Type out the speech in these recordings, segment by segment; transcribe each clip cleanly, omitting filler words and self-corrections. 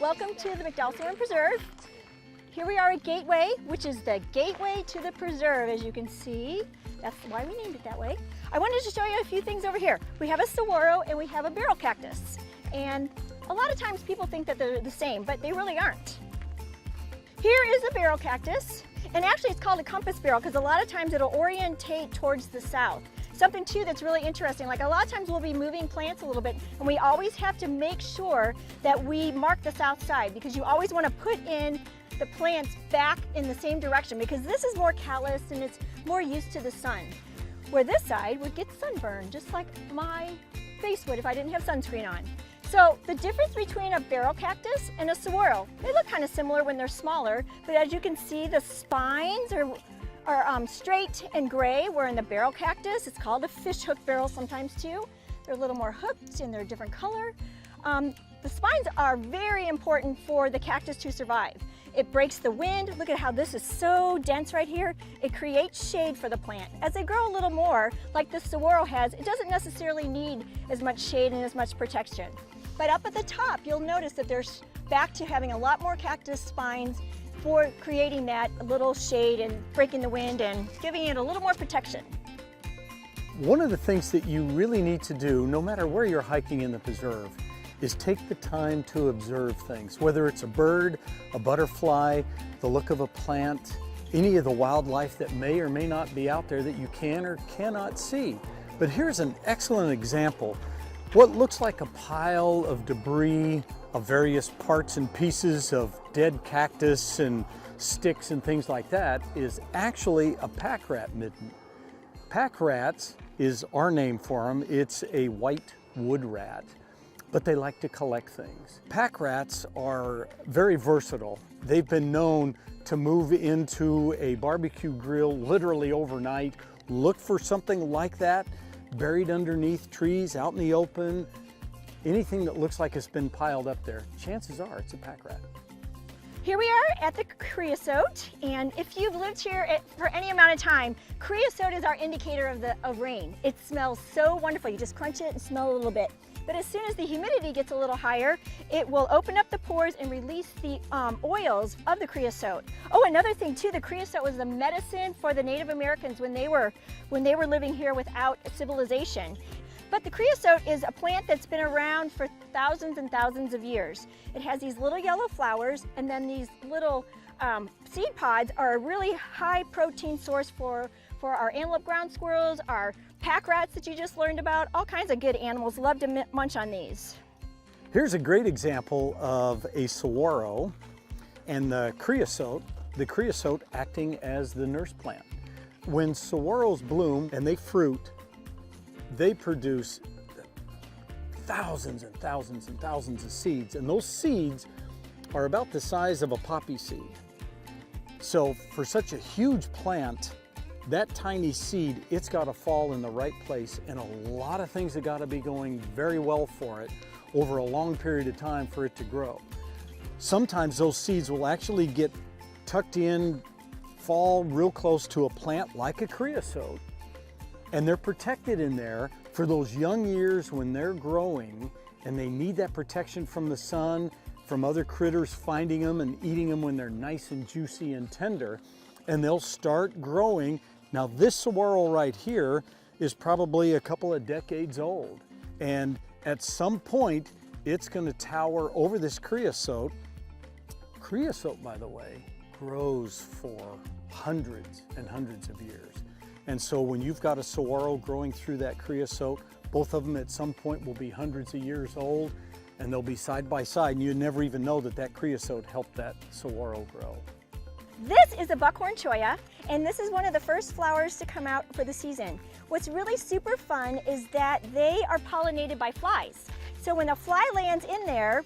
welcome to the McDowell Sonoran Preserve. Here we are at Gateway, which is the gateway to the preserve, as you can see. That's why we named it that way. I wanted to show you a few things over here. We have a saguaro and we have a barrel cactus. And a lot of times people think that they're the same, but they really aren't. Here is a barrel cactus, and actually it's called a compass barrel because a lot of times it'll orientate towards the south. Something too that's really interesting, like a lot of times we'll be moving plants a little bit, and we always have to make sure that we mark the south side because you always want to put in the plants back in the same direction because this is more calloused and it's more used to the sun. Where this side would get sunburned, just like my face would if I didn't have sunscreen on. So the difference between a barrel cactus and a saguaro, they look kind of similar when they're smaller, but as you can see, the spines are straight and gray, where in the barrel cactus, it's called a fish hook barrel sometimes too. They're a little more hooked and they're a different color. The spines are very important for the cactus to survive. It breaks the wind. Look at how this is so dense right here. It creates shade for the plant. As they grow a little more, like the saguaro has, it doesn't necessarily need as much shade and as much protection. But up at the top, you'll notice that there's back to having a lot more cactus spines for creating that little shade and breaking the wind and giving it a little more protection. One of the things that you really need to do, no matter where you're hiking in the preserve, is take the time to observe things, whether it's a bird, a butterfly, the look of a plant, any of the wildlife that may or may not be out there that you can or cannot see. But here's an excellent example. What looks like a pile of debris of various parts and pieces of dead cactus and sticks and things like that is actually a pack rat midden. Pack rats is our name for them. It's a white wood rat, but they like to collect things. Pack rats are very versatile. They've been known to move into a barbecue grill literally overnight, look for something like that, buried underneath trees, out in the open, anything that looks like it's been piled up there, chances are it's a pack rat. Here we are at the creosote, and if you've lived here for any amount of time, creosote is our indicator of rain. It smells so wonderful. You just crunch it and smell a little bit. But as soon as the humidity gets a little higher, it will open up the pores and release the oils of the creosote. Oh, another thing too, the creosote was the medicine for the Native Americans when they were living here without civilization. But the creosote is a plant that's been around for thousands and thousands of years. It has these little yellow flowers, and then these little seed pods are a really high protein source for our antelope ground squirrels, our pack rats that you just learned about. All kinds of good animals love to munch on these. Here's a great example of a saguaro and the creosote acting as the nurse plant. When saguaros bloom and they fruit, they produce thousands and thousands and thousands of seeds, and those seeds are about the size of a poppy seed. So for such a huge plant, that tiny seed, it's got to fall in the right place, and a lot of things have got to be going very well for it over a long period of time for it to grow. Sometimes those seeds will actually get tucked in, fall real close to a plant like a creosote, and they're protected in there for those young years when they're growing, and they need that protection from the sun, from other critters finding them and eating them when they're nice and juicy and tender, and they'll start growing. Now this saguaro right here is probably a couple of decades old, and at some point it's going to tower over this creosote. Creosote, by the way, grows for hundreds and hundreds of years. And so when you've got a saguaro growing through that creosote, both of them at some point will be hundreds of years old, and they'll be side by side, and you never even know that that creosote helped that saguaro grow. This is a Buckhorn Choya, and this is one of the first flowers to come out for the season. What's really super fun is that they are pollinated by flies. So when a fly lands in there,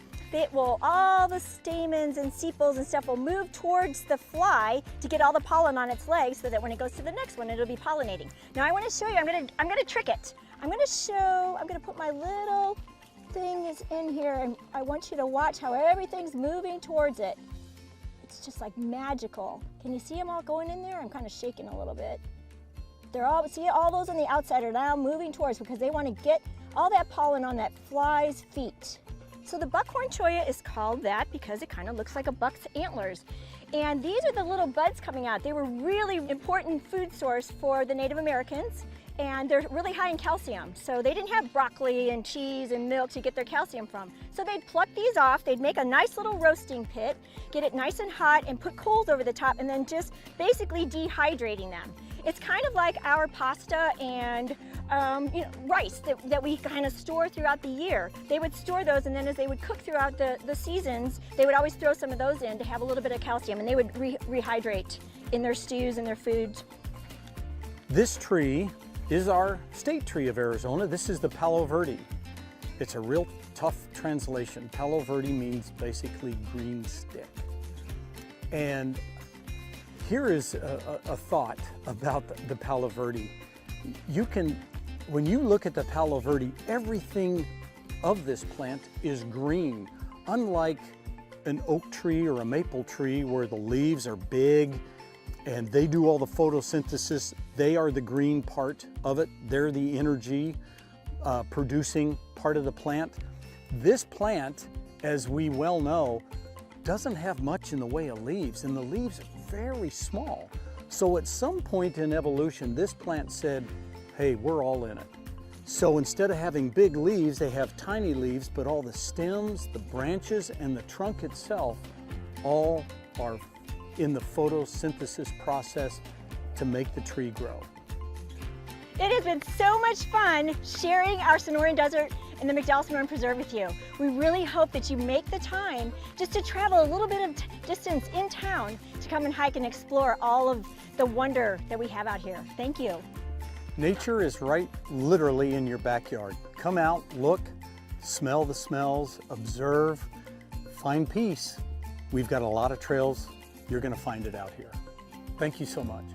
all the stamens and sepals and stuff will move towards the fly to get all the pollen on its legs so that when it goes to the next one, it'll be pollinating. Now I want to show you, I'm gonna trick it. I'm gonna put my little things in here, and I want you to watch how everything's moving towards it. It's just like magical. Can you see them all going in there? I'm kind of shaking a little bit. See all those on the outside are now moving towards because they want to get all that pollen on that fly's feet. So the Buckhorn Choya is called that because it kind of looks like a buck's antlers. And these are the little buds coming out. They were really important food source for the Native Americans, and they're really high in calcium. So they didn't have broccoli and cheese and milk to get their calcium from. So they'd pluck these off, they'd make a nice little roasting pit, get it nice and hot and put coals over the top and then just basically dehydrating them. It's kind of like our pasta and rice that we kind of store throughout the year. They would store those, and then as they would cook throughout the seasons, they would always throw some of those in to have a little bit of calcium, and they would rehydrate in their stews and their foods. This tree is our state tree of Arizona. This is the Palo Verde. It's a real tough translation. Palo Verde means basically green stick. And here is a thought about the Palo Verde. When you look at the Palo Verde, everything of this plant is green. Unlike an oak tree or a maple tree where the leaves are big and they do all the photosynthesis, they are the green part of it. They're the energy producing part of the plant. This plant, as we well know, doesn't have much in the way of leaves, and the leaves are very small. So at some point in evolution, this plant said, hey, we're all in it. So instead of having big leaves, they have tiny leaves, but all the stems, the branches, and the trunk itself all are in the photosynthesis process to make the tree grow. It has been so much fun sharing our Sonoran Desert and the McDowell Sonoran Preserve with you. We really hope that you make the time just to travel a little bit of distance in town to come and hike and explore all of the wonder that we have out here. Thank you. Nature is right literally in your backyard. Come out, look, smell the smells, observe, find peace. We've got a lot of trails. You're going to find it out here. Thank you so much.